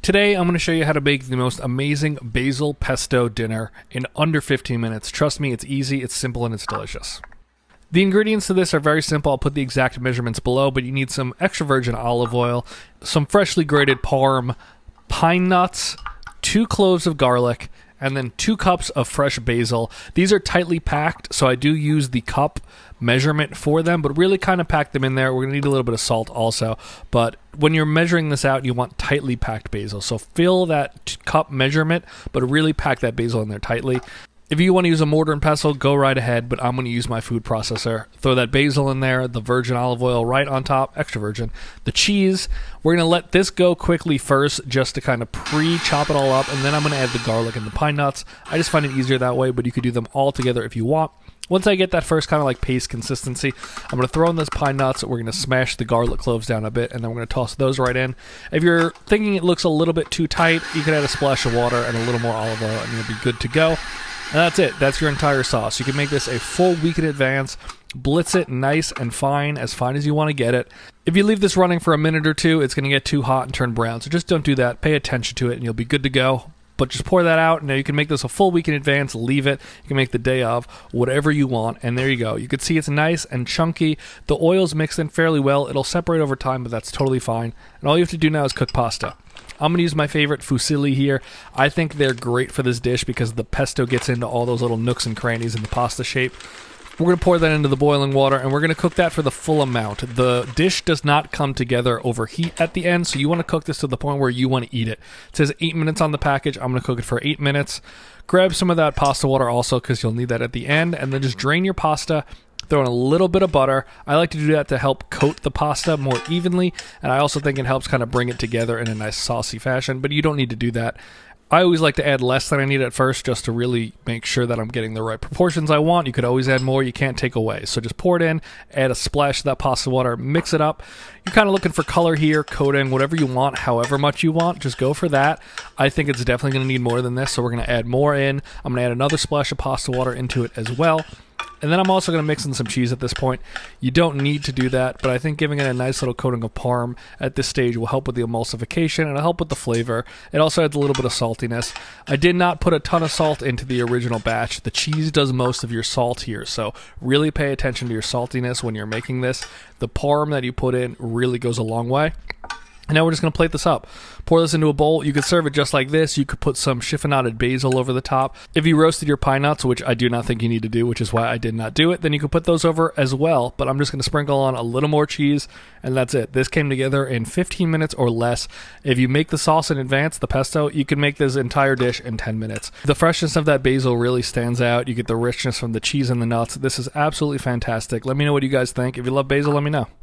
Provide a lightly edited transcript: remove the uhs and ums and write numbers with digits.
Today, I'm going to show you how to make the most amazing basil pesto dinner in under 15 minutes. Trust me, it's easy, it's simple, and it's delicious. The ingredients to this are very simple. I'll put the exact measurements below, but you need some extra virgin olive oil, some freshly grated parm, pine nuts, 2 cloves of garlic, and then 2 cups of fresh basil. These are tightly packed, so I do use the cup measurement for them, but really kind of pack them in there. We're going to need a little bit of salt also, but when you're measuring this out, you want tightly packed basil. So fill that cup measurement, but really pack that basil in there tightly. If you want to use a mortar and pestle, go right ahead, but I'm going to use my food processor. Throw that basil in there, the virgin olive oil right on top, extra virgin. The cheese, we're going to let this go quickly first just to kind of pre-chop it all up, and then I'm going to add the garlic and the pine nuts. I just find it easier that way, but you could do them all together if you want. Once I get that first kind of like paste consistency, I'm going to throw in those pine nuts. We're going to smash the garlic cloves down a bit, and then we're going to toss those right in. If you're thinking it looks a little bit too tight, you can add a splash of water and a little more olive oil, and you'll be good to go. And that's it. That's your entire sauce. You can make this a full week in advance. Blitz it nice and fine as you want to get it. If you leave this running for a minute or two, it's going to get too hot and turn brown. So just don't do that. Pay attention to it, and you'll be good to go. But just pour that out. Now you can make this a full week in advance. Leave it. You can make the day of, whatever you want. And there you go. You can see it's nice and chunky. The oil's mixed in fairly well. It'll separate over time, but that's totally fine. And all you have to do now is cook pasta. I'm going to use my favorite fusilli here. I think they're great for this dish because the pesto gets into all those little nooks and crannies in the pasta shape. We're going to pour that into the boiling water, and we're going to cook that for the full amount. The dish does not come together over heat at the end, so you want to cook this to the point where you want to eat it. It says 8 minutes on the package. I'm going to cook it for 8 minutes. Grab some of that pasta water also because you'll need that at the end, and then just drain your pasta. Throw in a little bit of butter. I like to do that to help coat the pasta more evenly, and I also think it helps kind of bring it together in a nice saucy fashion, but you don't need to do that. I always like to add less than I need at first just to really make sure that I'm getting the right proportions I want. You could always add more. You can't take away. So just pour it in, add a splash of that pasta water, mix it up. You're kind of looking for color here, coating, whatever you want, however much you want. Just go for that. I think it's definitely going to need more than this, so we're going to add more in. I'm going to add another splash of pasta water into it as well. And then I'm also going to mix in some cheese at this point. You don't need to do that, but I think giving it a nice little coating of parm at this stage will help with the emulsification and it'll help with the flavor. It also adds a little bit of saltiness. I did not put a ton of salt into the original batch. The cheese does most of your salt here, so really pay attention to your saltiness when you're making this. The parm that you put in really goes a long way. And now we're just going to plate this up. Pour this into a bowl. You could serve it just like this. You could put some chiffonaded basil over the top. If you roasted your pine nuts, which I do not think you need to do, which is why I did not do it, then you could put those over as well. But I'm just going to sprinkle on a little more cheese, and that's it. This came together in 15 minutes or less. If you make the sauce in advance, the pesto, you can make this entire dish in 10 minutes. The freshness of that basil really stands out. You get the richness from the cheese and the nuts. This is absolutely fantastic. Let me know what you guys think. If you love basil, let me know.